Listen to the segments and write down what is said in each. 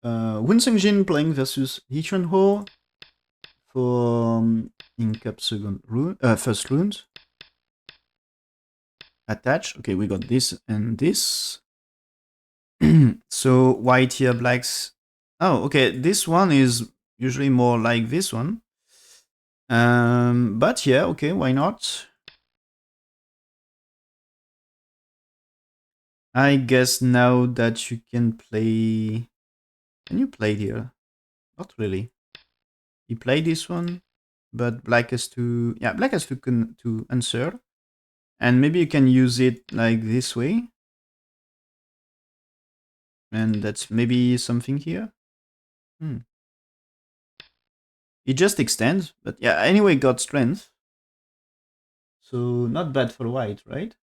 Sungjin playing versus Li Xuanhao for in cup second rune, first round. Attach. Okay, we got this and this. So white here, blacks. Oh, okay. This one is usually more like this one. But yeah, okay, why not? I guess now that you can play. Can you play here? Not really. You play this one, but black has to. Yeah, black has to answer, and maybe you can use it like this way. And that's maybe something here. It just extends, but yeah, anyway, got strength. So not bad for white, right?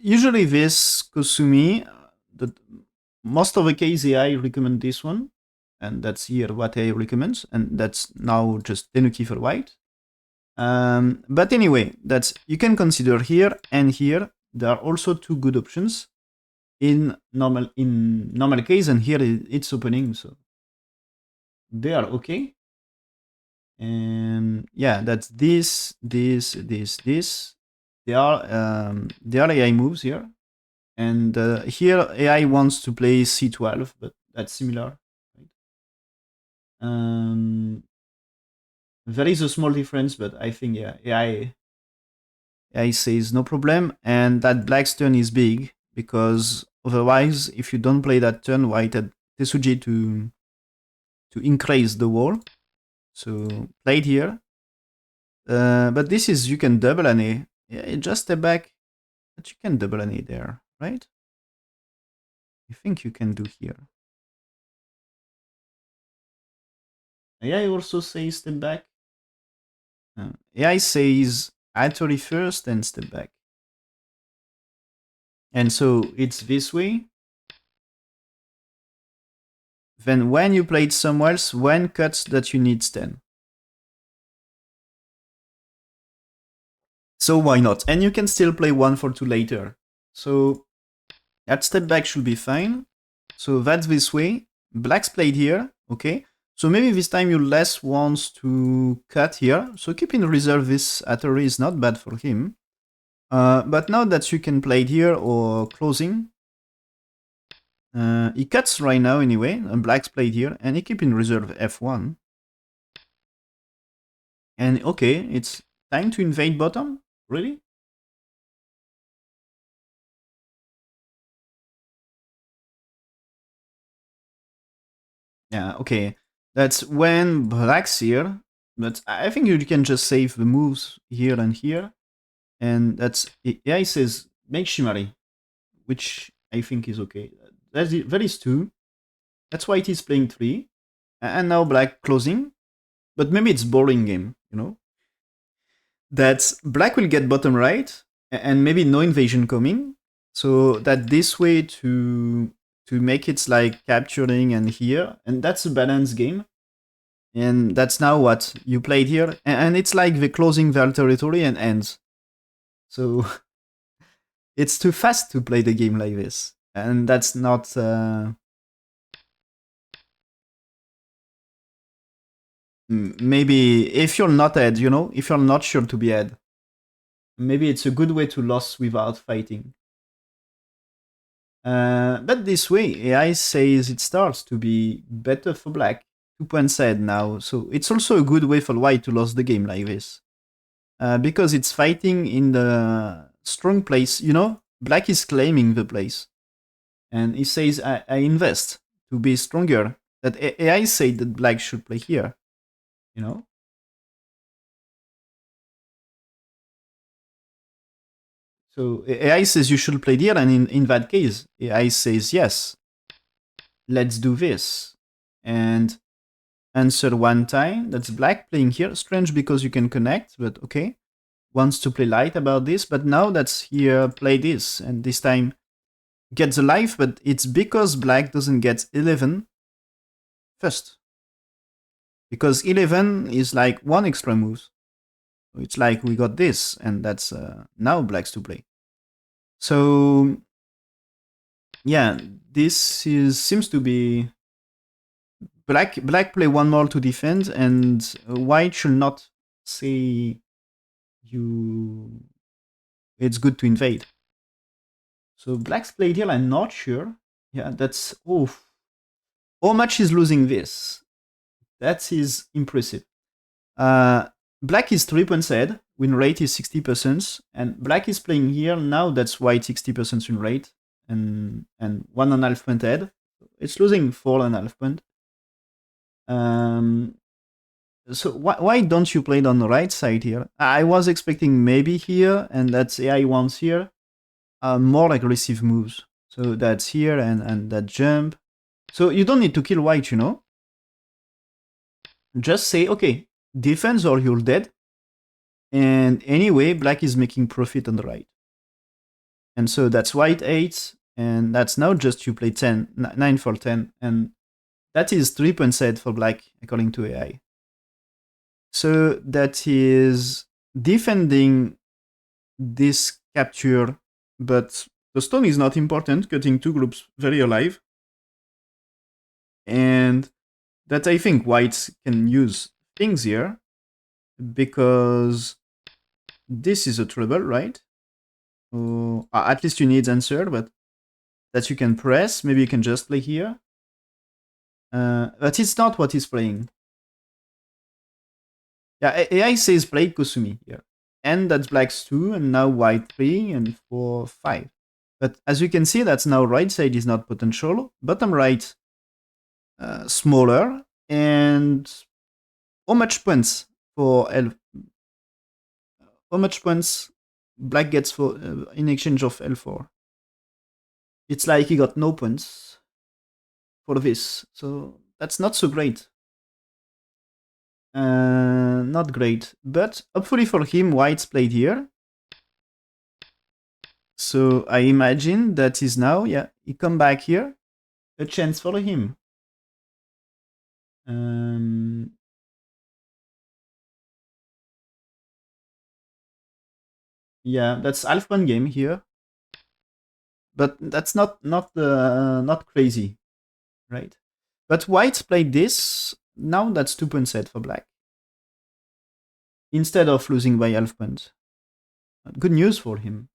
Usually this Kusumi, the most of the case I recommend this one, and that's here what I recommend, and that's now just Tenuki for white. But anyway, that's you can consider here and here. There are also two good options in normal case, and here it's opening, so they are okay. And yeah, that's this. They are AI moves here, and here AI wants to play C12, but that's similar. Right? There is a small difference, but I think yeah, AI says no problem, and that black's turn is big because otherwise, if you don't play that turn, white had Tesuji to increase the wall. So played here. But this is, you can double an A. Yeah, just step back, but you can double an A there, right? I think you can do here. AI also says step back. AI says actually first and step back. And so it's this way. Then when you play it somewhere else, when cuts that you need 10. So why not? And you can still play 1 for 2 later. So that step back should be fine. So that's this way. Black's played here, okay? So maybe this time you less wants to cut here. So keep in reserve this Atari is not bad for him. But now that you can play it here or closing, he cuts right now anyway, and black's played here, and he keep in reserve F1. And okay, it's time to invade bottom? Really? Yeah, okay. That's when black's here, but I think you can just save the moves here and here. And that's, yeah, he says, make Shimari, which I think is okay. That is 2. That's why it is playing 3. And now black closing. But maybe it's boring game, you know? That black will get bottom right, and maybe no invasion coming. So that this way to make it like capturing and here, and that's a balanced game. And that's now what you played here, and it's like the closing their territory and ends. So it's too fast to play the game like this, and that's not. Maybe if you're not ahead, you know, if you're not sure to be ahead, maybe it's a good way to lose without fighting. But this way, AI says it starts to be better for black. 2 points ahead now, so it's also a good way for white to lose the game like this. Because it's fighting in the strong place, you know? Black is claiming the place. And he says, I invest to be stronger. That AI said that black should play here, you know? So AI says you should play here, and in that case, AI says yes. Let's do this. And answer one time. That's black playing here. Strange because you can connect, but okay. Wants to play light about this, but now that's here, play this. And this time gets a life, but it's because black doesn't get 11 first. Because 11 is like 1 extra move. It's like we got this, and that's now black's to play. So Yeah, this is seems to be black play one more to defend, and white should not say you it's good to invade. So black's played here, I'm not sure. Yeah, that's oof. How much is losing this? That is impressive. Uh, black is 3 points ahead. Win rate is 60%, and black is playing here now. That's white 60% win rate and 1.5 point ahead. It's losing 4.5 point. Um, so why don't you play it on the right side here? I was expecting maybe here, and that's AI wants here. More aggressive moves. So that's here and that jump. So you don't need to kill white, you know. Just say, okay, defense or you're dead. And anyway, black is making profit on the right. And so that's white 8, and that's now just you play 10, 9 for 10. And that is 3 points ahead for black, according to AI. So that is defending this capture, but the stone is not important, cutting two groups very alive. And that I think whites can use things here, because this is a trouble, right? At least you need answer, but that you can press. Maybe you can just play here. But it's not what he's playing. Yeah, AI says play Kusumi here. And that's black's 2, and now white 3, and 4, 5. But as you can see, that's now right side is not potential. Bottom right, smaller. And how much points for L? How much points black gets for in exchange of L4? It's like he got no points for this. So that's not so great. Not great. But hopefully for him, white's played here. So I imagine that is now, yeah, he come back here. A chance for him. Um, yeah, that's half one game here. But that's not crazy, right? But white played this. Now that's 2 points set for black. Instead of losing by half point. Good news for him.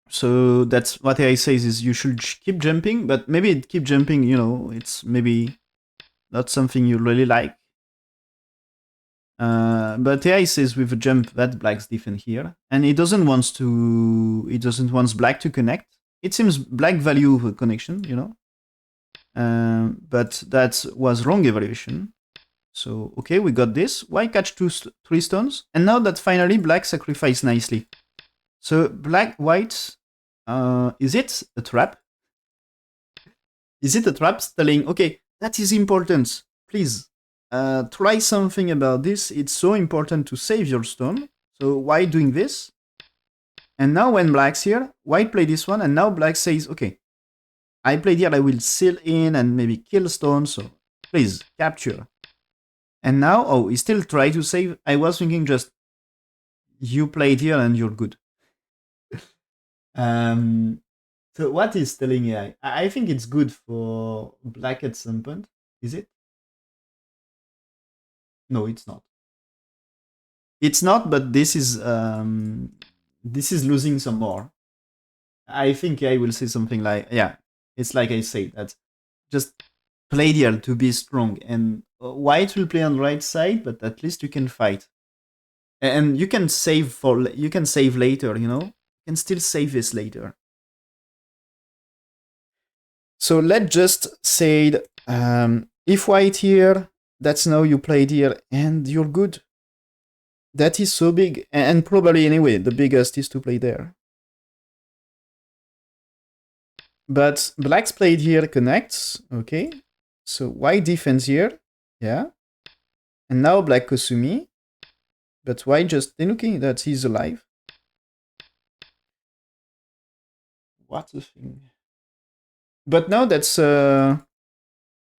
So that's what I say is you should keep jumping, but maybe keep jumping, you know, it's maybe not something you really like. But AI says with a jump that black's different here, and he doesn't want black to connect. It seems black value the connection, you know. But that was wrong evaluation. So okay, we got this. Why catch 3 stones? And now that finally black sacrificed nicely. So white, is it a trap? Is it a trap telling, okay, that is important, please try something about this. It's so important to save your stone. So why doing this? And now when black's here, white play this one, and now black says, okay, I played here, I will seal in and maybe kill stone, so please, capture. And now, oh, he still try to save. I was thinking just, you played here and you're good. So what is telling AI? I think it's good for black at some point. Is it? No, it's not. It's not, but this is losing some more. I think I will say something like, yeah, it's like I say that just play deal to be strong, and white will play on the right side, but at least you can fight, and you can save later. You know, you can still save this later. So let's just say if white here, that's now you played here, and you're good. That is so big, and probably anyway, the biggest is to play there. But black's played here connects, okay. So white defends here, yeah. And now black Kosumi, but white just looking that he's alive. What a thing. But now that's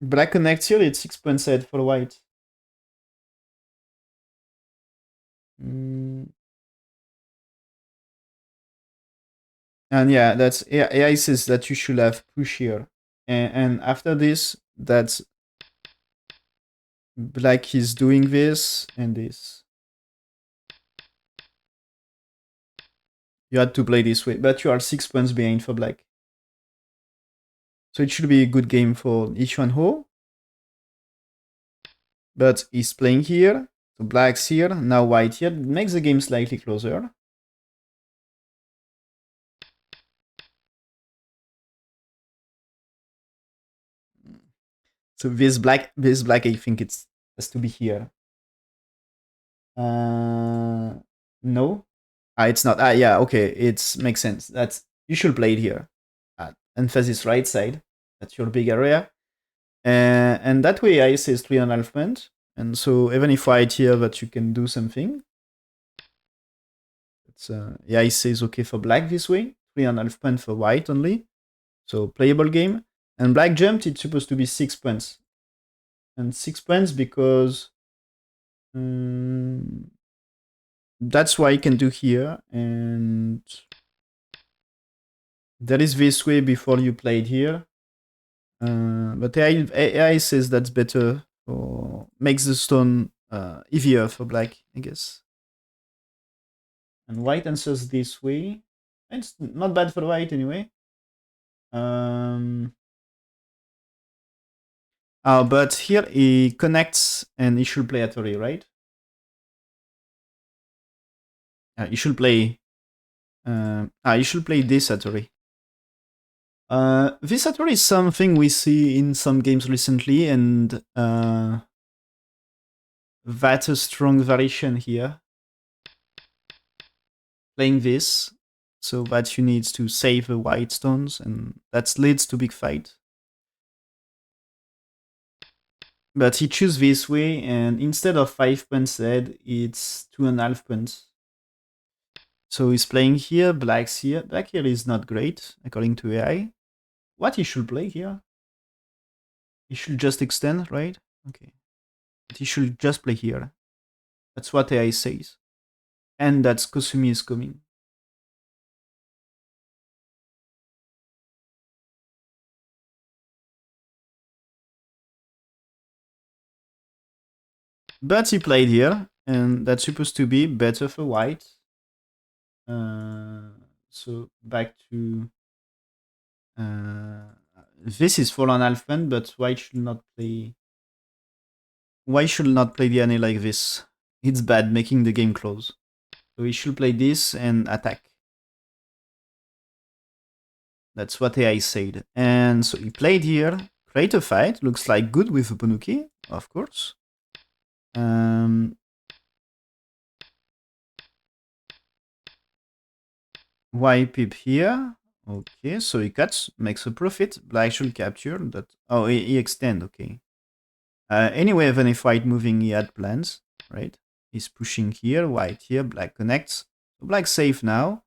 black connects here, it's 6 points ahead for white. Mm. And yeah, that's AI says that you should have push here, and after this, that's black is doing this and this. You had to play this way, but you are 6 points behind for black. So it should be a good game for Li Xuanhao. But he's playing here. So black's here, now white here. Makes the game slightly closer. So this black, I think it has to be here. No. It's not. Yeah, okay. It makes sense. That's you should play it here. Emphasis right side. That's your big area. And that way ice is 3.5 points. And so even if white here, that you can do something. It's yeah, ice is okay for black this way. 3.5 points for white only. So playable game. And black jumped, it's supposed to be 6 points. And 6 points because that's what I can do here. And there is this way before you played here. But AI says that's better or makes the stone easier for black, I guess. And white answers this way. It's not bad for white anyway. But here he connects and he should play Atari, right? You should play. You should play this Atari. This Atari is something we see in some games recently, and that's a strong variation here. Playing this, so that you need to save the white stones, and that leads to big fight. But he chooses this way, and instead of 5 points head, it's 2.5 points. So he's playing here, black's here. Black here is not great, according to AI. What he should play here? He should just extend, right? Okay. But he should just play here. That's what AI says. And that's Kosumi is coming. But he played here, and that's supposed to be better for white. So back to this is 4.5 points, but white should not play. Why should not play the annie like this? It's bad, making the game close. So he should play this and attack. That's what AI said. And so he played here, create a fight, looks like good with Uponuki, of course. Wipe it here. Okay, so he cuts, makes a profit. Black should capture that. Oh, he extend, okay. Anyway, even if white moving, he had plans, right? He's pushing here, white here, black connects. So black safe now.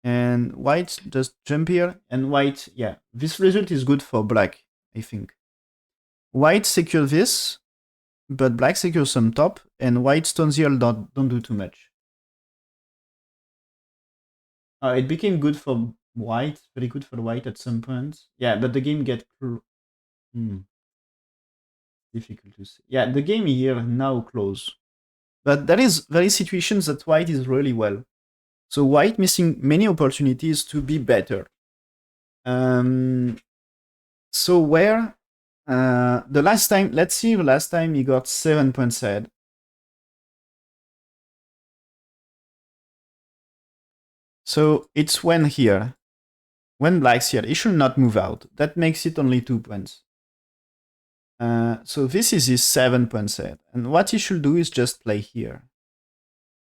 And white just jump here. And white, yeah, this result is good for black, I think. White secure this, but black secures some top, and white stones here don't do too much. It became good for white, very good for white at some point. Yeah, but the game get difficult to say. Yeah, the game here now close. But there is very situations that white is really well. So white missing many opportunities to be better. So where the last time, let's see, the last time he got 7 points ahead. So it's when here, when black's here, he should not move out. That makes it only 2 points. So this is his 7 points ahead. And what he should do is just play here.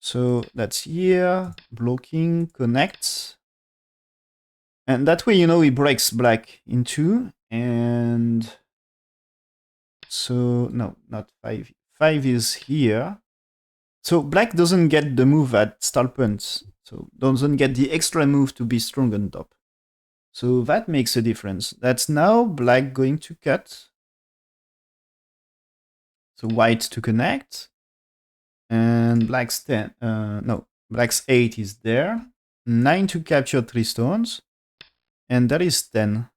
So that's here, blocking, connects. And that way, you know, he breaks black in two. And so, no, not 5. 5 is here. So black doesn't get the move at start points. So doesn't get the extra move to be strong on top. So that makes a difference. That's now black going to cut. So white to connect. And black's 10. No, black's 8 is there. 9 to capture 3 stones, and that is 10.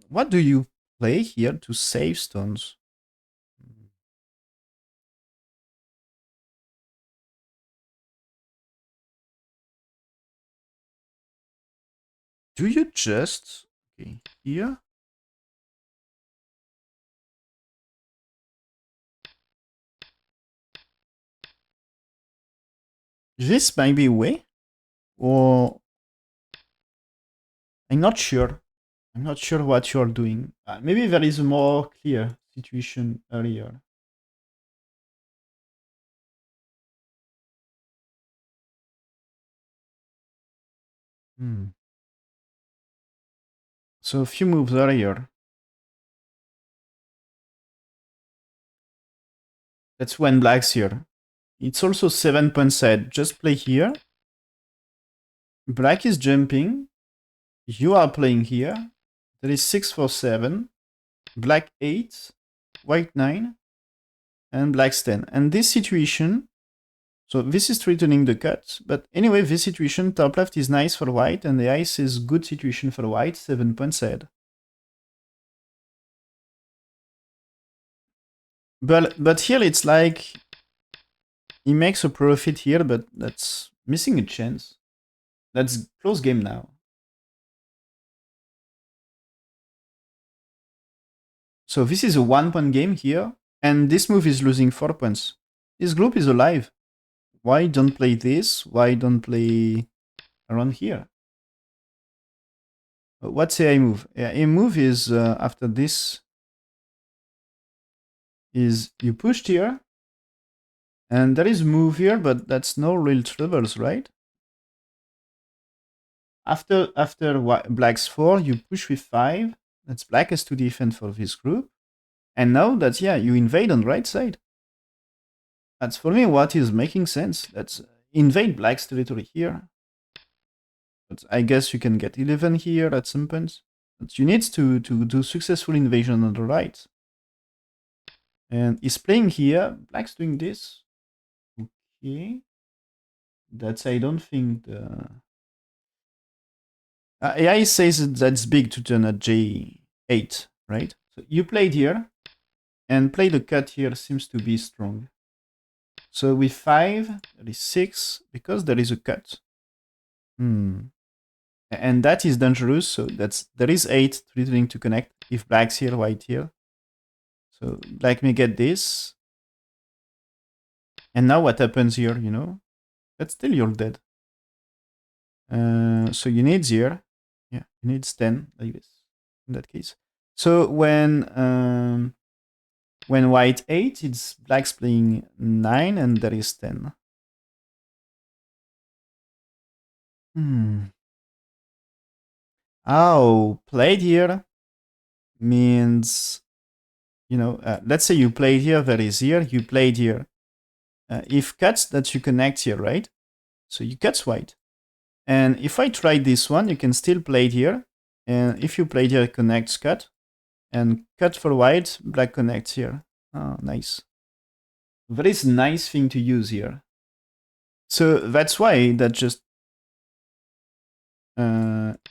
What do you play here to save stones? Do you just... Okay, here? This might be a way? Or... I'm not sure. I'm not sure what you're doing. Maybe there is a more clear situation earlier. So a few moves earlier. That's when black's here. It's also 7 point side. Just play here. Black is jumping. You are playing here. There is 6 for 7. Black 8. White 9. And black's 10. And this situation... So this is threatening the cut. But anyway, this situation, top left is nice for white. And the ice is good situation for white. 7 point side. But here it's like... He makes a profit here, but that's missing a chance. That's close game now. So this is a 1 point game here, and this move is losing 4 points. This group is alive. Why don't play this? Why don't play around here? What's AI move? AI move is after this is you pushed here, and there is move here, but that's no real troubles, right? After black's 4, you push with 5. That's black has to defend for this group. And now that's, yeah, you invade on right side. That's for me what is making sense. That's invade black's territory here. But I guess you can get 11 here at some point. But you need to do successful invasion on the right. And he's playing here. Black's doing this. Okay. That's, I don't think the... AI says that's big to turn at J8, right? So you played here. And play the cut here seems to be strong. So with 5, there is 6, because there is a cut. And that is dangerous, so there is 8 threatening to connect. If black's here, white here. So black may get this. And now what happens here, you know? But still you're dead. So you need 0. Yeah, you need 10, like this, in that case. So when white 8, it's black's playing 9, and there is 10. Oh, played here means, you know, let's say you played here, there is here, you played here. If cuts, that you connect here, right? So you cuts white. And if I try this one, you can still play it here. And if you played here, connects cut. And cut for white, black connects here. Oh, nice. Very nice thing to use here. So that's why that just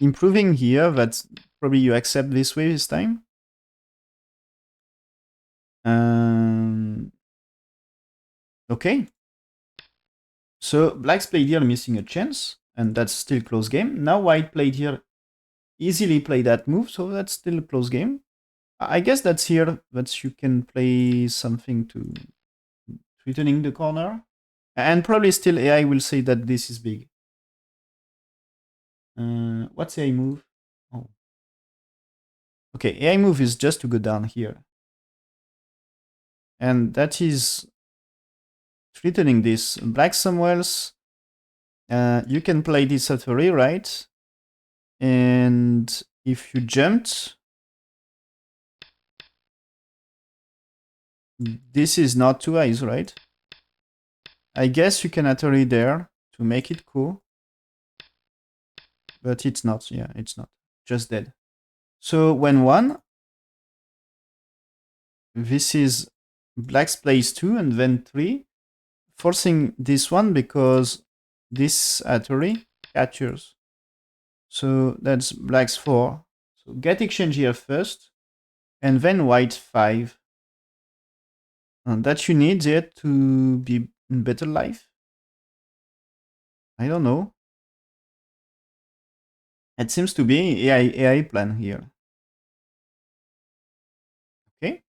improving here, that's probably you accept this way this time. Okay. So black's played here missing a chance, and that's still close game. Now white played here, easily play that move, so that's still a close game. I guess that's here that you can play something to threatening the corner. And probably still AI will say that this is big. What's AI move? Oh. Okay, AI move is just to go down here. And that is threatening this. Black somewhere else. You can play this at the rear, right? And if you jumped, this is not 2 eyes, right? I guess you can Atari there to make it cool. But it's not, yeah, it's not. Just dead. So when 1, this is black's plays 2 and then 3, forcing this one because this Atari captures. So that's black's 4. So get exchange here first, and then white 5. And that you need there to be in better life. I don't know. It seems to be AI plan here. Okay.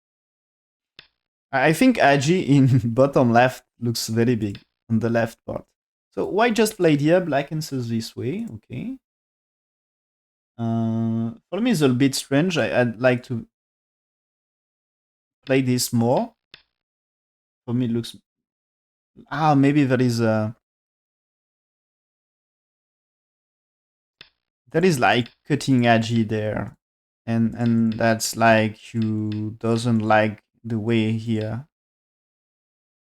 I think Agi in bottom left looks very big on the left part. So white just played here, black answers this way. Okay. For me, it's a bit strange. I'd like to play this more. For me, it looks. Maybe there is a. There is like cutting edgy there, and that's like you doesn't like the way here.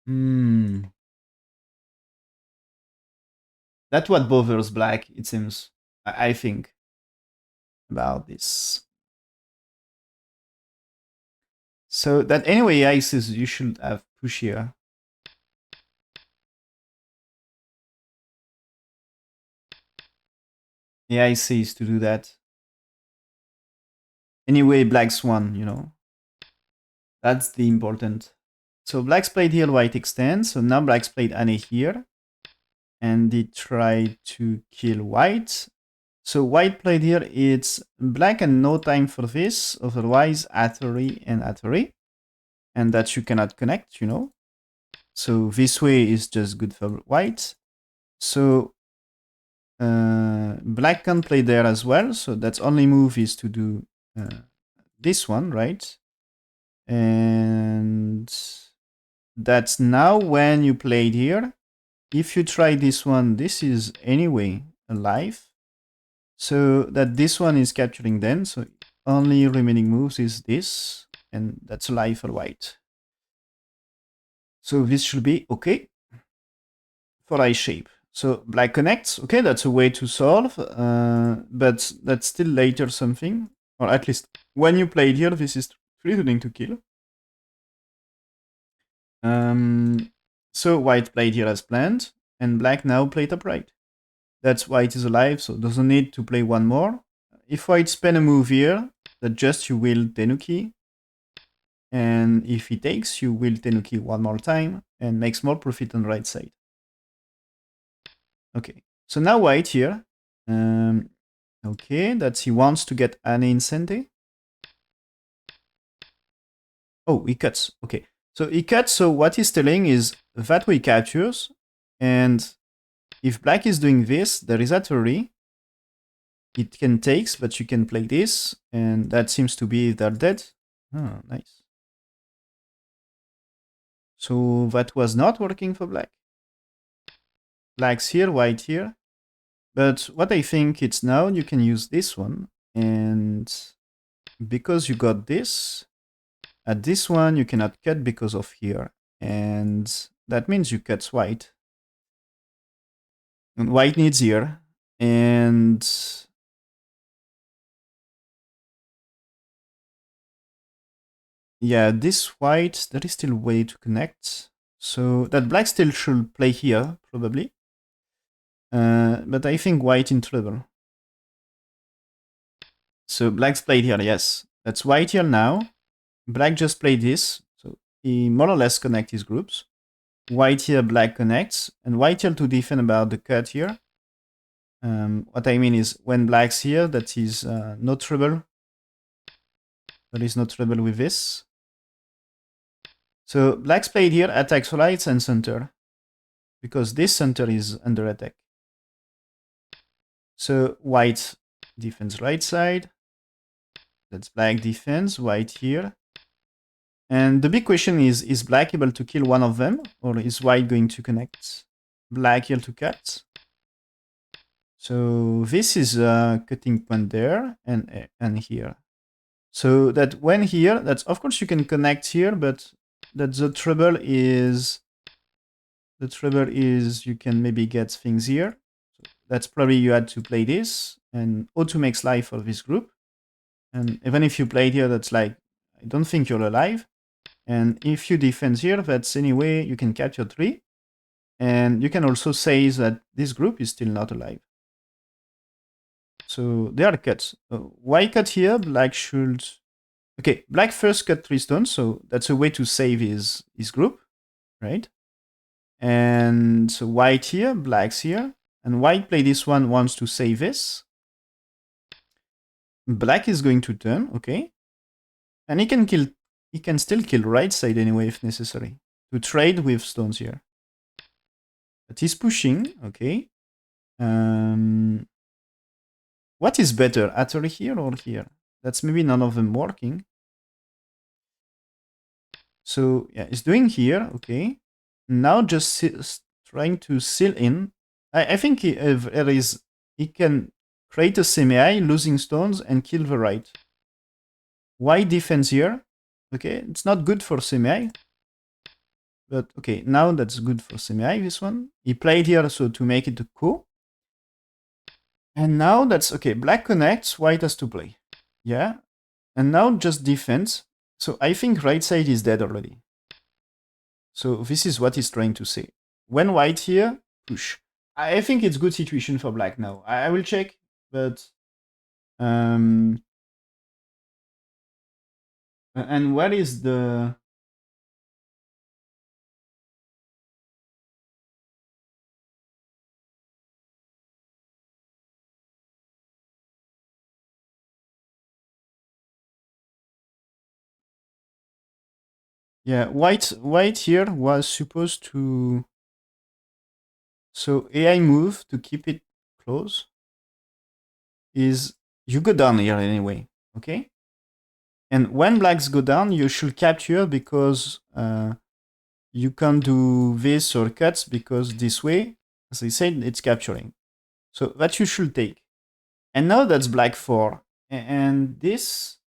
Hmm. That's what bothers black. It seems. I think about this. So that anyway, I says you should have push here. Yeah, I says to do that. Anyway, black's won, you know. That's the important. So black's played here, white extends. So now black's played Anne here. And he tried to kill white. So white played here, it's black and no time for this. Otherwise, Atari and Atari. And that you cannot connect, you know. So this way is just good for white. So black can play there as well. So that's only move is to do this one, right? And that's now when you played here. If you try this one, this is anyway alive. So that this one is capturing then. So only remaining moves is this. And that's alive for white. So this should be okay for I shape. So black connects. Okay, that's a way to solve. But that's still later something. Or at least when you played here, this is threatening to kill. So white played here as planned, and black now played upright. That's white is alive, so doesn't need to play one more. If white spend a move here, that just you will Tenuki. And if he takes, you will Tenuki one more time and makes more profit on the right side. Okay, so now white here. Okay, that he wants to get an Incente. Oh, he cuts. Okay, so he cuts. So what he's telling is that way captures, and if black is doing this, there is a theory. It can takes, but you can play this, and that seems to be they're dead. Oh, nice. So that was not working for black. Black's here, white here. But what I think it's now, you can use this one, and because you got this, at this one you cannot cut because of here, and that means you cut white. And white needs here, and yeah, this white, there is still a way to connect. So that black still should play here, probably. But I think white in trouble. So black's played here, yes. That's white here now. Black just played this. So he more or less connect his groups. White here, black connects. And white here to defend about the cut here. What I mean is when black's here, that is no trouble. There is no trouble with this. So black's played here, attacks lights and center. Because this center is under attack. So white defends right side. That's black defense, white here. And the big question is black able to kill one of them? Or is white going to connect? Black here to cut. So this is a cutting point there and here. So that when here, that's of course you can connect here, but that the trouble is you can maybe get things here. So that's probably you had to play this, and O2 makes life for this group. And even if you played here, that's like, I don't think you're alive. And if you defend here, that's anyway, you can capture 3. And you can also say that this group is still not alive. So they are cut. Why cut here? Black should... Okay, black first cut 3 stones, so that's a way to save his group, right? And so white here, black's here. And white play this one, wants to save this. Black is going to turn, okay. And he can still kill right side anyway if necessary. To trade with stones here. But he's pushing, okay. What is better, Atari here or here? That's maybe none of them working. So yeah, he's doing here, okay. Now just trying to seal in. I think he can create a semi, losing stones and kill the right. Why defense here? Okay, it's not good for semi. But okay, now that's good for semi, this one. He played here so to make it a ko. And now that's okay, black connects, white has to play. Yeah. And now just defense. So I think right side is dead already. So this is what he's trying to say. When white here, push. I think it's good situation for black now. I will check, but and what is the... Yeah, white here was supposed to... So AI move to keep it close is you go down here anyway, okay? And when blacks go down, you should capture because you can't do this or cuts because this way, as I said, it's capturing. So that you should take. And now that's black 4. And this,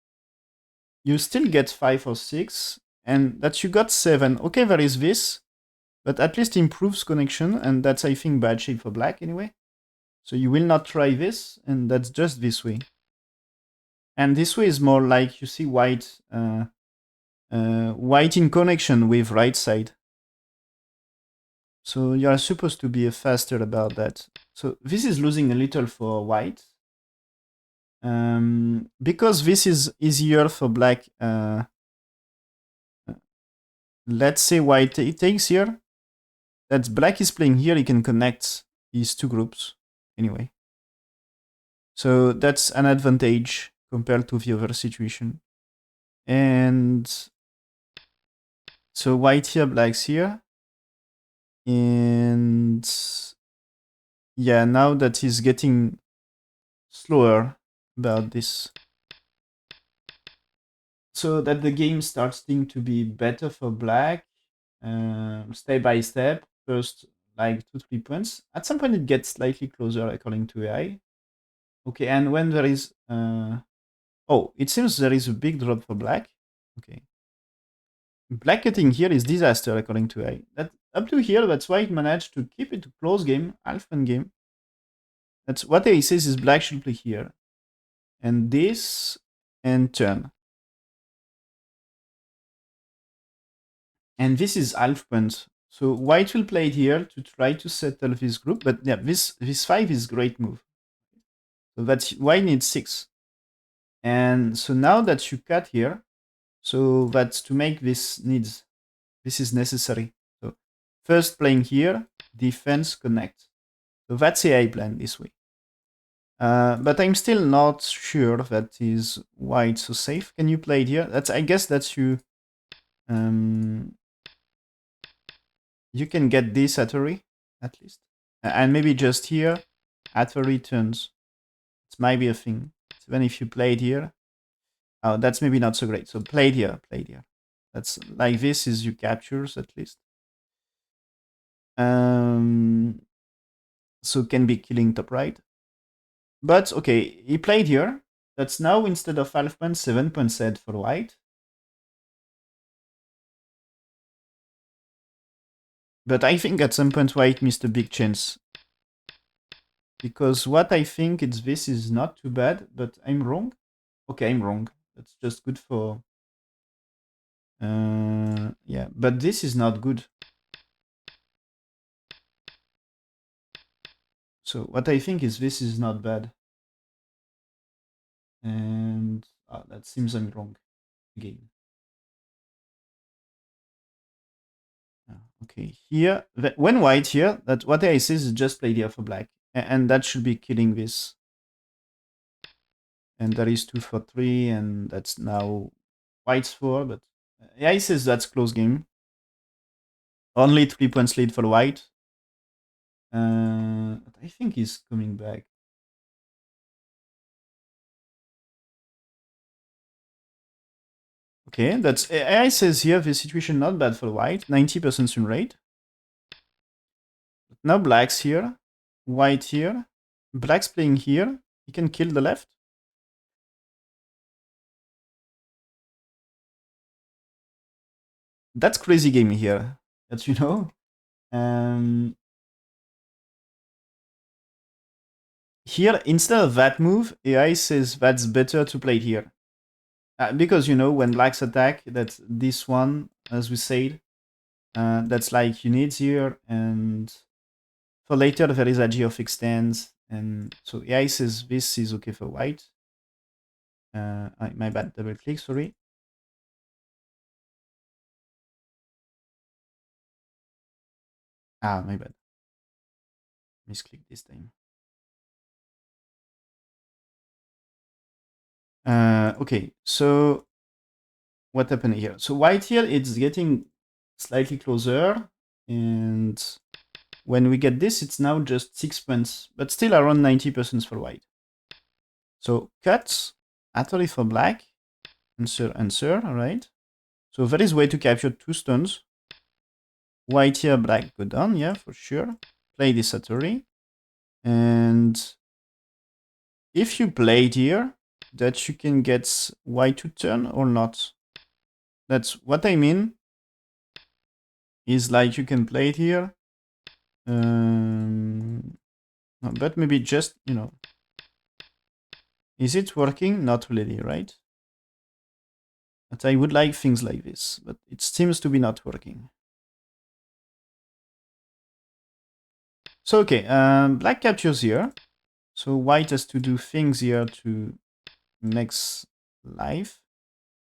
you still get 5 or 6. And that you got 7. Okay, there is this. But at least improves connection. And that's, I think, bad shape for black anyway. So you will not try this. And that's just this way. And this way is more like, you see, white white in connection with right side. So you are supposed to be faster about that. So this is losing a little for white. Because this is easier for black. Let's say white takes here. That black is playing here, he can connect these two groups anyway. So that's an advantage compared to the other situation. And so white here, black's here. And yeah, now that he's getting slower about this. So that the game starts to be better for black, step by step. First, like 2-3 points. At some point, it gets slightly closer according to AI. Okay, and when there is, oh, it seems there is a big drop for black. Okay, black cutting here is disaster according to AI. That up to here, that's why it managed to keep it a close game, half-an game. That's what AI says is black should play here, and this, and turn. And this is half point. So white will play it here to try to settle this group. But yeah, this 5 is great move. So that's white needs 6. And so now that you cut here, so that's to make this needs. This is necessary. So first playing here, defense connect. So that's AI plan this way. But I'm still not sure that is white so safe. Can you play it here? That's, I guess that's you. You can get this Atari, at least. And maybe just here, Atari turns. It might be a thing. So then if you play it here, oh, that's maybe not so great. So play it here, play it here. That's like this is you captures at least. So can be killing top right. But okay, he played here. That's now instead of half point, 7 point set for white. But I think at some point white missed a big chance. Because what I think it's this is not too bad, but I'm wrong. Okay, I'm wrong. That's just good for... yeah, but this is not good. So what I think is this is not bad. And that seems I'm wrong again. Okay, here, when white here, that what I see is just play here for black. And that should be killing this. And there is 2 for 3, and that's now white's 4, but yeah, he says that's close game. Only 3 points lead for white. But I think he's coming back. Okay, that's AI says here the situation not bad for white, 90% swing rate. Now black's here, white here, black's playing here. He can kill the left. That's crazy game here. That you know. Here, instead of that move, AI says that's better to play here. Because, you know, when blacks attack, that's this one, as we said. That's like you need here, and for later there is a G of extends, and so AI says this is okay for white. My bad, double click, sorry. My bad. Misclick this time. Okay, so what happened here? So white here, it's getting slightly closer, and when we get this, it's now just 6 points, but still around 90% for white. So cut, actually for black, answer, all right? So there is way to capture 2 stones. White here, black go down, yeah, for sure. Play this Atari. And if you played here, that you can get white to turn or not. That's what I mean. Is like you can play it here. But maybe just, you know. Is it working? Not really, right? But I would like things like this, but it seems to be not working. So, okay, black captures here. So white has to do things here to makes life.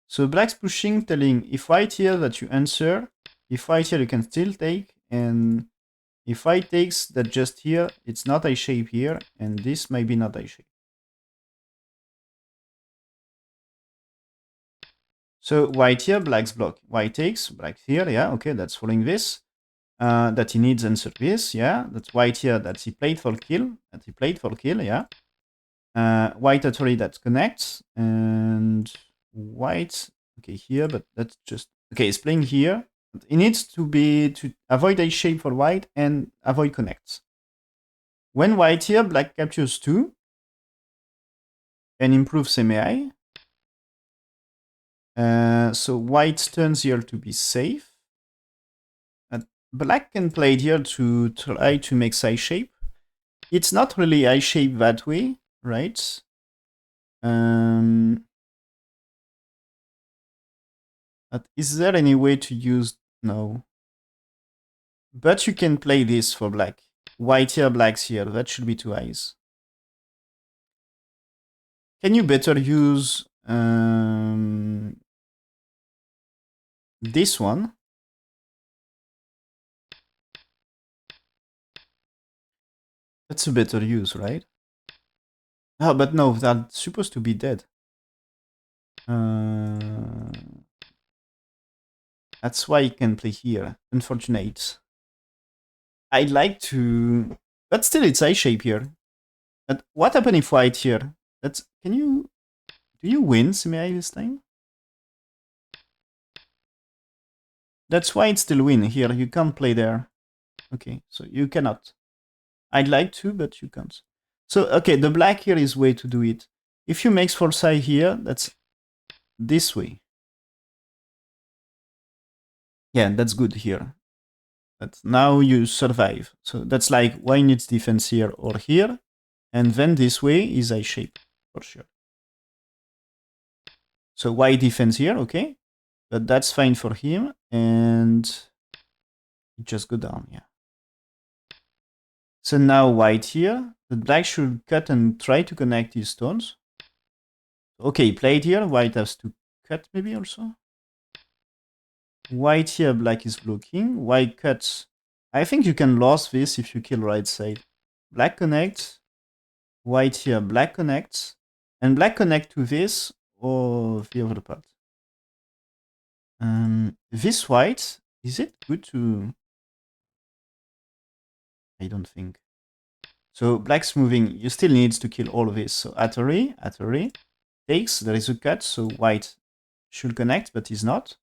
So black's pushing, telling if white here that you answer, if white here you can still take, and if white takes that just here, it's not a shape here, and this might be not a shape. So white here, black's block. White takes, black here, yeah, okay, that's following this. That he needs answer this, yeah. That's white here, that he played for kill, yeah. White actually that connects, and white, okay, here, but that's just, okay, it's playing here. It needs to be to avoid a shape for white and avoid connects. When white here, black captures 2 and improves semi. So white turns here to be safe. Black can play it here to try to make side shape. It's not really eye shape that way, right? Is there any way to use? No. But you can play this for black. White here, black's here. That should be 2 eyes. Can you better use this one? That's a better use, right? Oh, but no, that's supposed to be dead. That's why you can play here. Unfortunate. I'd like to... But still, it's eye shape here. But what happened if white here? That's... Can you... Do you win semi this time? That's why it's still win here. You can't play there. Okay, so you cannot. I'd like to, but you can't. So, okay, the black here is way to do it. If you make force eye here, that's this way. Yeah, that's good here. But now you survive. So that's like why needs defense here or here. And then this way is a shape, for sure. So why defense here, okay. But that's fine for him. And just go down, yeah. So now white here. that black should cut and try to connect these stones. Okay, played here. White has to cut maybe also. White here, black is blocking. White cuts. I think you can lose this if you kill right side. Black connects. White here, black connects. And black connect to this or the other part. This white, is it good to... I don't think. So black's moving, you still need to kill all of this. So Atari takes, there is a cut, so white should connect, but he's not.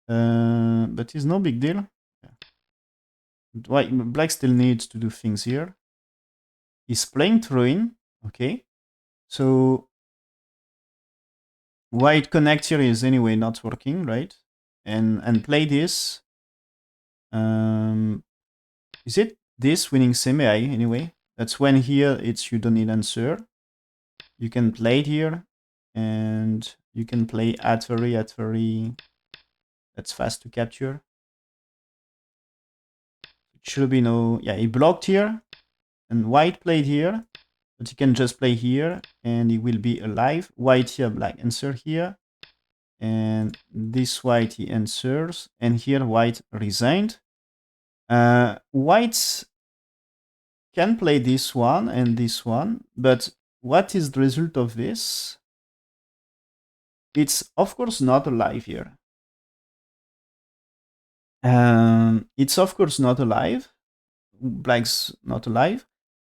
But it's no big deal. Yeah. Black still needs to do things here. He's playing throw-in, okay. So white connect here is anyway not working, right? And play this. Is it this winning semi anyway? That's when here it's you don't need answer. You can play it here, and you can play Atari. That's fast to capture. It should be no... Yeah, he blocked here, and white played here, but he can just play here, and he will be alive. White here, black answer here, and this white he answers, and here white resigned. White can play this one and this one, but what is the result of this? It's of course not alive here. It's of course not alive. Black's not alive.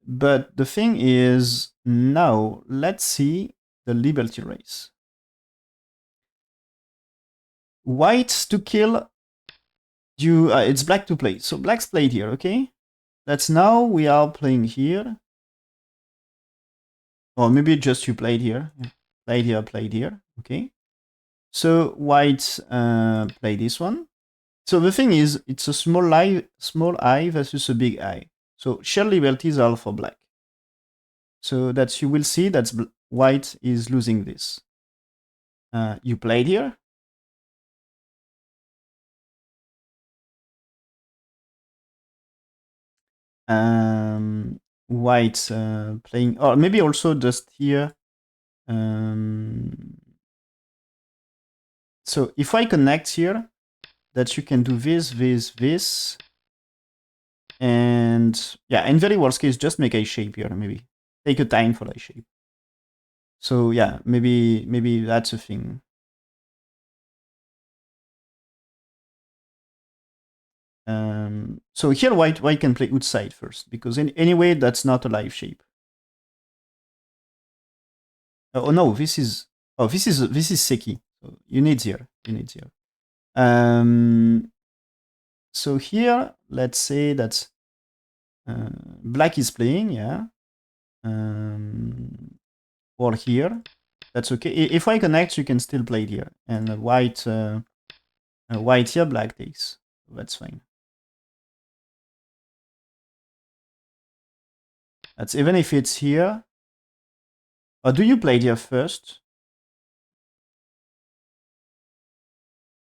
But the thing is, now let's see the Liberty race. White to kill. It's black to play. So black's played here, okay? That's now we are playing here. Or maybe just you played here. Yeah. Played here, okay? So white play this one. So the thing is, it's a small eye versus a big eye. So shared liberties are for black. So that you will see that white is losing this. You played here. White playing, or maybe also just here. So if I connect here, that you can do this, and yeah, in very worst case, just make a shape here, maybe. Take a time for a shape. So yeah, maybe that's a thing. So here white can play outside first, because anyway that's not a live shape. Oh no, this is Seki. So you need here. So here, let's say that black is playing, yeah. Or here, that's okay. If I connect, you can still play it here, and white here, black takes. That's fine. That's even if it's here. Or do you play it here first?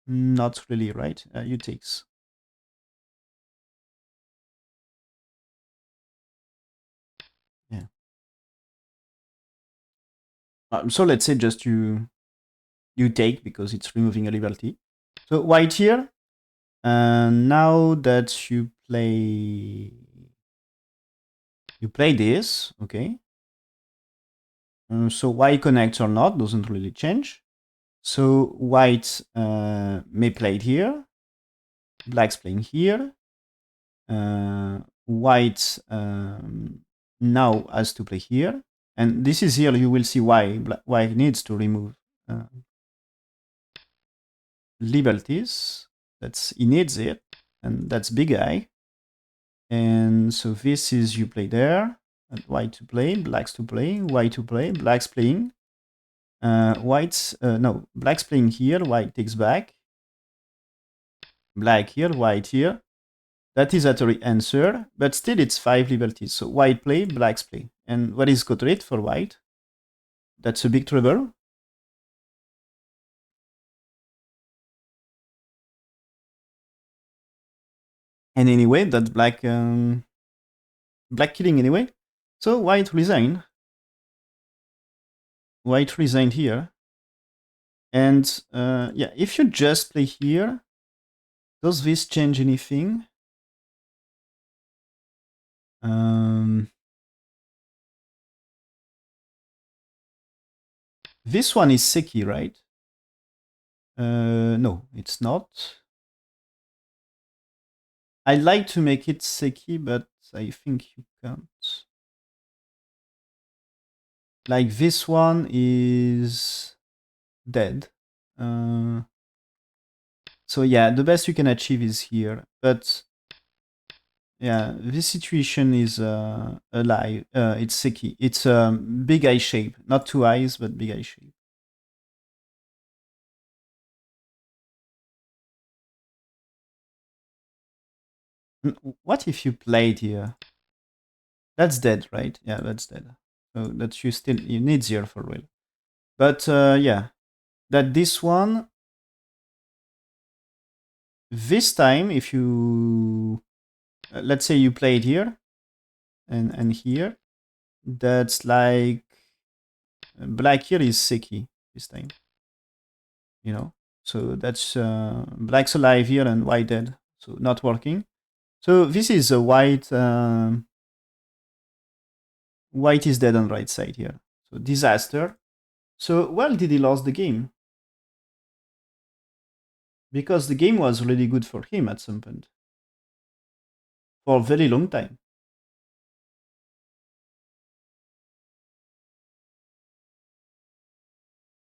Not really, right? You takes. Yeah. So let's say just you take, because it's removing a liberty. So white here. Now that you play this, okay. So white connects or not doesn't really change. So white may play it here. Black's playing here. White now has to play here. And this is here, you will see why white needs to remove liberties. He needs it. And that's big eye. And so this is you play there. And white to play, black's to play, white to play, black's playing. Black's playing here, white takes back. Black here, white here. That is at the answer, but still it's 5 liberties. So white play, black's play. And what is good rate for white? That's a big trouble. And anyway, that's black killing anyway. So white resigned. White resigned here. And yeah, if you just play here, does this change anything? This one is Seki, right? No, it's not. I'd like to make it Seki, but I think you can't. Like this one is dead. So yeah, the best you can achieve is here. But yeah, this situation is a lie. It's Seki. It's a big eye shape. Not two eyes, but big eye shape. What if you played here? That's dead, right? Yeah, that's dead. So that you need zero for real. But yeah, that this one, this time, if you, let's say you played here and here, that's like, black here is Seki this time, you know? So that's black's alive here and white dead, so not working. So this is a white, white is dead on right side here. So disaster. So well, did he lost the game? Because the game was really good for him at some point. For a very long time.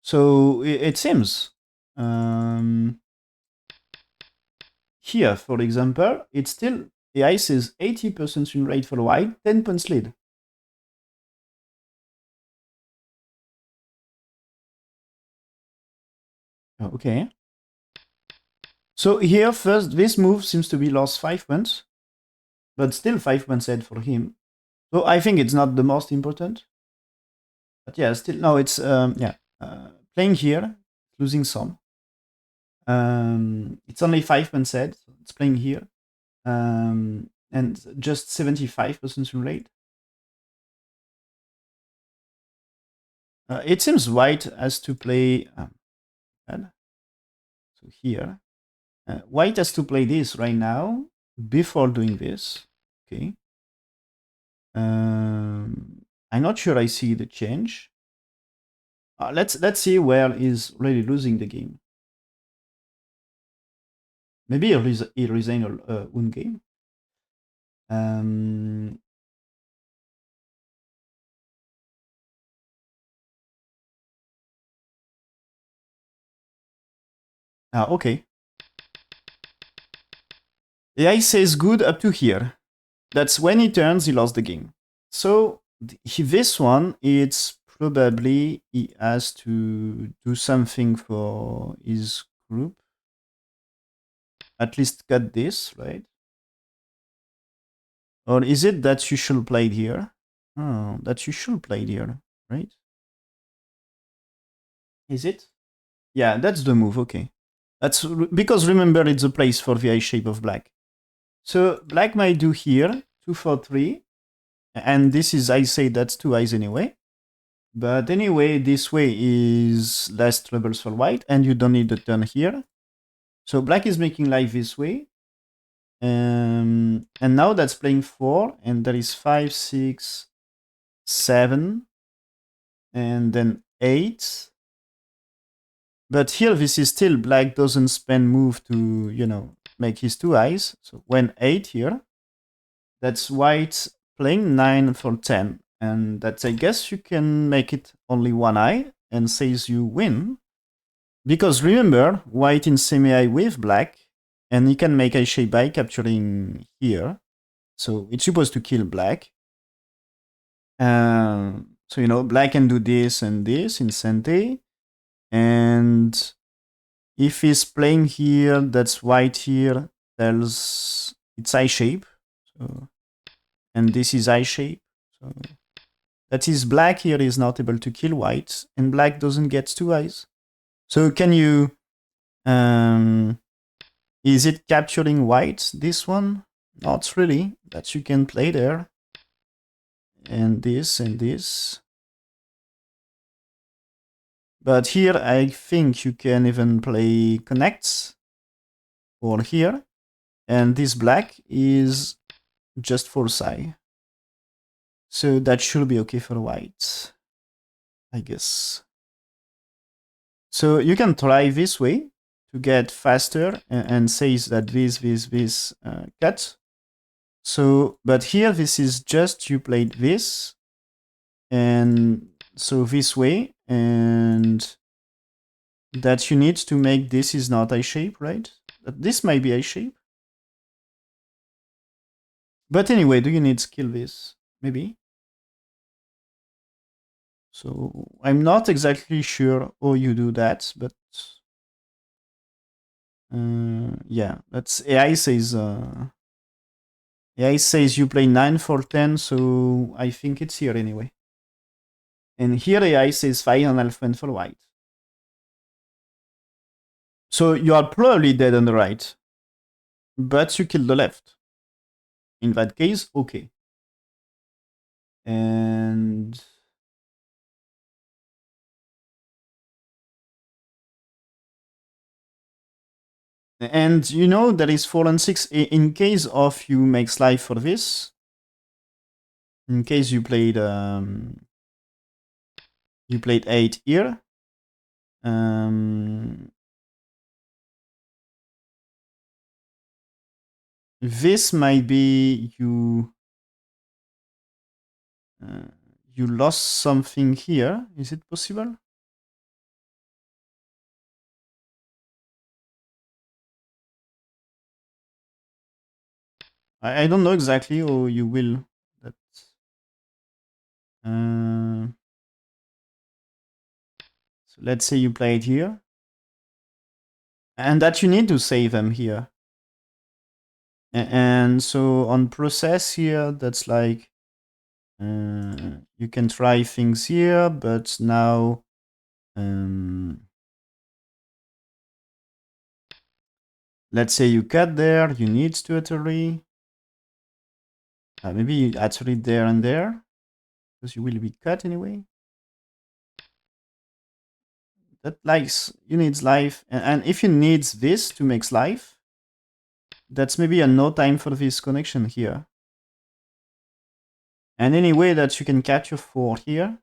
So it seems here, for example, it's still the ice is 80% win rate for white, 10 points lead. Okay. So here, first, this move seems to be lost 5 points, but still 5 points ahead for him. So I think it's not the most important. But yeah, still, no, it's, yeah, playing here, losing some. It's only 5 points ahead, so it's playing here. And just 75% win rate. It seems white has to play. So here, white has to play this right now before doing this. Okay. I'm not sure I see the change. Let's see where he's really losing the game. Maybe he resigned one game. Okay. The ice says good up to here. That's when he turns, he lost the game. So this one, it's probably he has to do something for his group. At least cut this, right? Or is it that you should play it here? Oh, that you should play it here, right? Is it? Yeah, that's the move, okay. That's because remember it's a place for the eye shape of black. So black might do here, 2 for 3. And this is, I say that's 2 eyes anyway. But anyway, this way is less troubles for white, and you don't need the turn here. So black is making life this way. And now that's playing 4, and there is 5, 6, 7, and then 8. But here, this is still black doesn't spend move to, make his 2 eyes. So when 8 here, that's white playing 9 for 10. And that's, I guess, you can make it only 1 eye and says you win. Because remember, white in semi-eye with black, and he can make a shape by capturing here. So it's supposed to kill black. So, black can do this and this in Sente. And if he's playing here, that's white here, tells it's eye shape. So, and this is eye shape. So that is black here is not able to kill white, and black doesn't get 2 eyes. So can you is it capturing white, this one? Not really. That you can play there. and this and this. But here I think you can even play connects or here. And this black is just for psi. So that should be okay for white, I guess. So you can try this way to get faster and says that this cut. So, but here this is just you played this, and so this way, and that you need to make this is not I shape, right? This might be I shape. But anyway, do you need to kill this? Maybe. So I'm not exactly sure how you do that, but yeah, that's AI says you play 9 for 10, so I think it's here anyway. And here AI says 5.5 for white. So you are probably dead on the right, but you kill the left. In that case, okay. And you know there is 4 and 6 in case of you make life for this. In case you played 8 here. This might be you you lost something here. Is it possible? I don't know exactly how you will. That. So let's say you play it here. And that you need to save them here. And so on process here, that's like you can try things here, but now let's say you cut there, you need to utterly. Maybe you utterly there and there, because you will be cut anyway. That likes you needs life, and if you need this to make life, that's maybe a no time for this connection here. And any way that you can capture 4 here.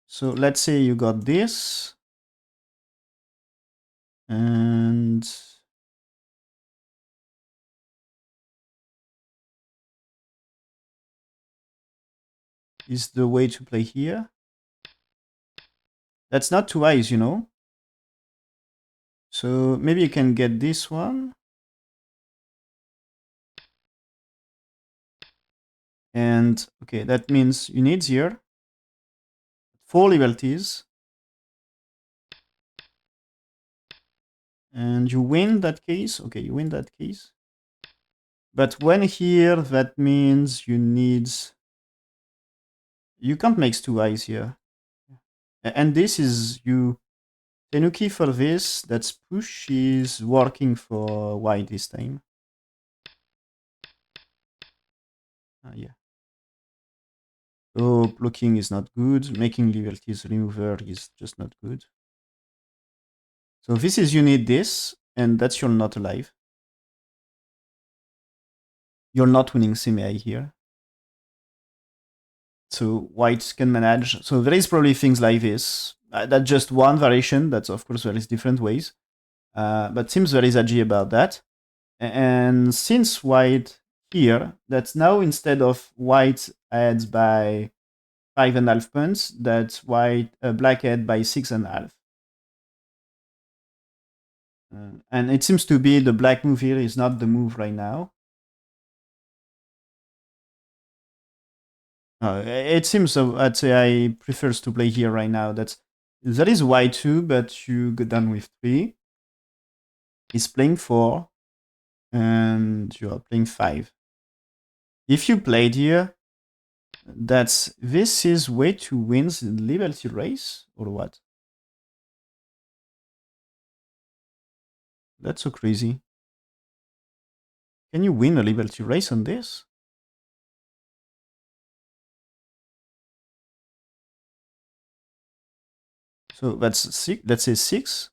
So let's say you got this, and is the way to play here. That's not too wise, you know. So maybe you can get this one. And okay, that means you need here 4 liberties. And you win that case. Okay, you win that case. But when here, that means you need... You can't make 2 eyes here. And this is you... Tenuki for this, that's push is working for white this time. Yeah. So blocking is not good. Making liberties remover is just not good. So this is you need this, and that's you're not alive. You're not winning semi here. So white can manage. So there is probably things like this. That's just one variation. That's of course there is different ways. But seems very edgy about that. And since white here, that's now instead of white adds by 5.5 points, that's white black add by 6.5. And it seems to be the black move here is not the move right now. It seems so. I'd say I prefers to play here right now. That is y2, but you go down with 3. He's playing 4, and you are playing 5. If you played here, this is way to win the liberty race, or what? That's so crazy. Can you win a liberty race on this? So that's six. Let's say 6.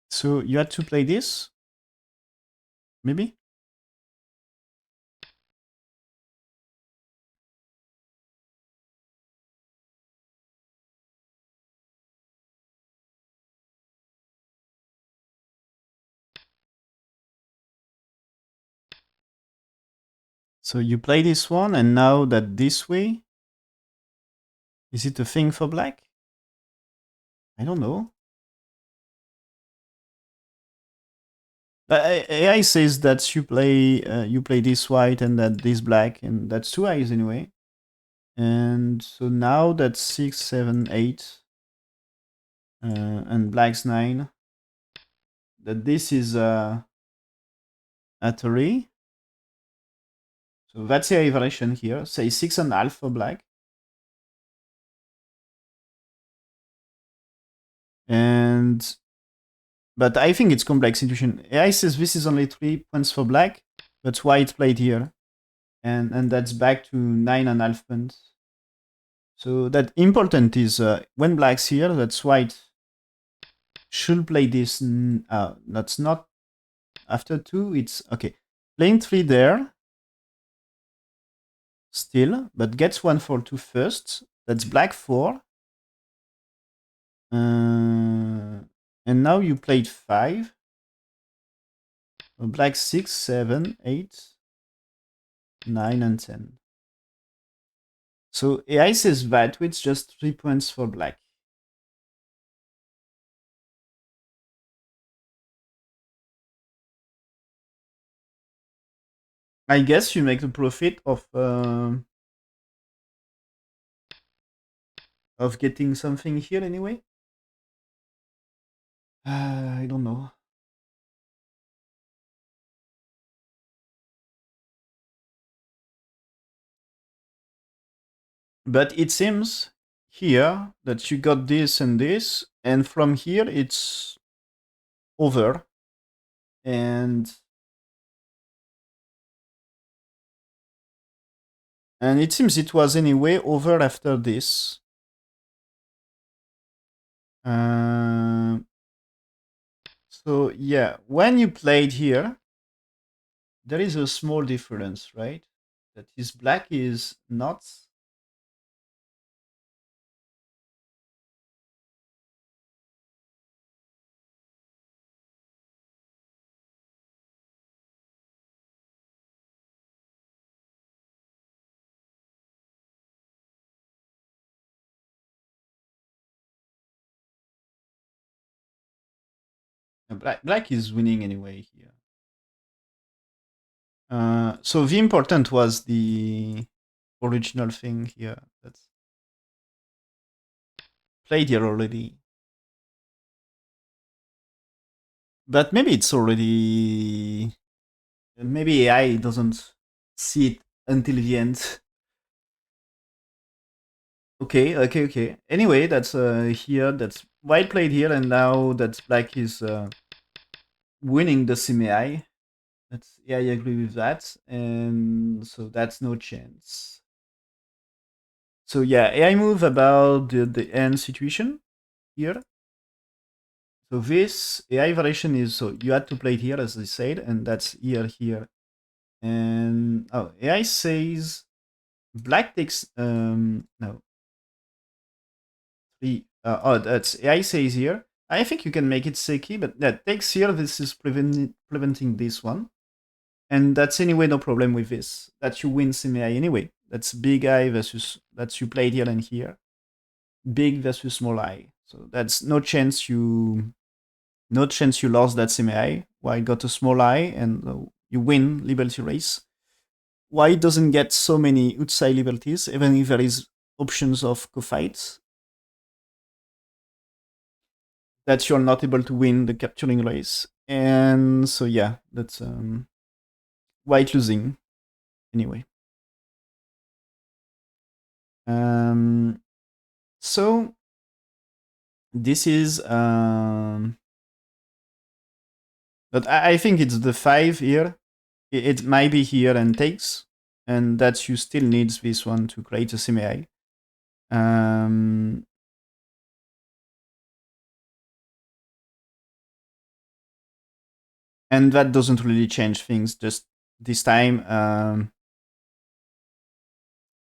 So you had to play this, maybe? So you play this one, and now that this way, is it a thing for black? I don't know. AI says that you play this white and that this black, and that's 2 eyes anyway. And so now that's 6, 7, 8, and black's 9. That this is a 3. So that's the variation here. Say 6.5 for black. And but I think it's complex intuition. AI says this is only 3 points for black, but white played here. And that's back to 9.5 points. So that important is when black's here, that's white should play this. That's not after 2, it's okay. Playing 3 there still, but gets 1 for 2 first. That's black 4. And now you played 5. Black 6, 7, 8, 9, and 10. So AI says that with just 3 points for black. I guess you make the profit of getting something here anyway. I don't know. But it seems here that you got this and this, and from here it's over. And it seems it was anyway over after this. So yeah, when you played here, there is a small difference, right? That his black is not. Black is winning anyway here. So the important was the original thing here. That's played here already. But maybe it's already. Maybe AI doesn't see it until the end. Okay. Anyway, that's here. That's white played here, and now that black is winning the semi. That's yeah, I agree with that, and so that's no chance. So yeah, AI move about the end situation here. So this AI variation is so you had to play it here as I said, and that's here. And oh, AI says black takes no 3. Oh, that's AI says here. I think you can make it Seki, but that takes here. This is preventing this one, and that's anyway no problem with this. That you win semi anyway. That's big eye versus that you played here and here. Big versus small eye. So that's no chance you lost that semi eye. White got a small eye and you win Liberty Race. White doesn't get so many outside liberties, even if there is options of co-fights, that you're not able to win the capturing race. And so yeah, that's white losing anyway. So this is But I think it's the 5 here. It might be here and takes, and that you still needs this one to create a semi-high. And that doesn't really change things. Just this time,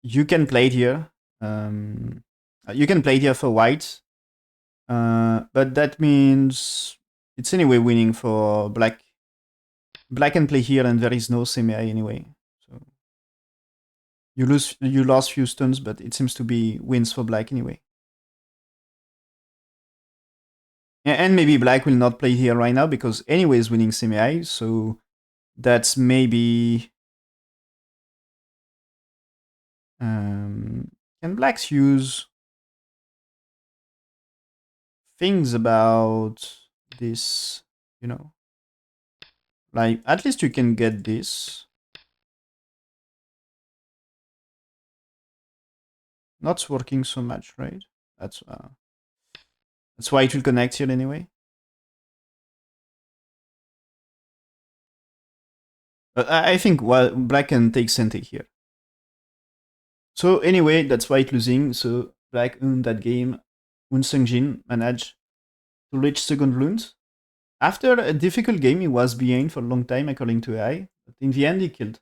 you can play it here. You can play it here for white, but that means it's anyway winning for black. Black can play here, and there is no semi-high anyway. So you lost few stones, but it seems to be wins for black anyway. And maybe black will not play here right now because anyway is winning semi-high, so that's maybe... can blacks use things about this, you know? Like, at least you can get this. Not working so much, right? That's why it will connect here anyway. But I think black can take center here. So anyway, that's white losing. So black won that game. Sungjin managed to reach second round. After a difficult game, he was behind for a long time according to AI. But in the end, he killed.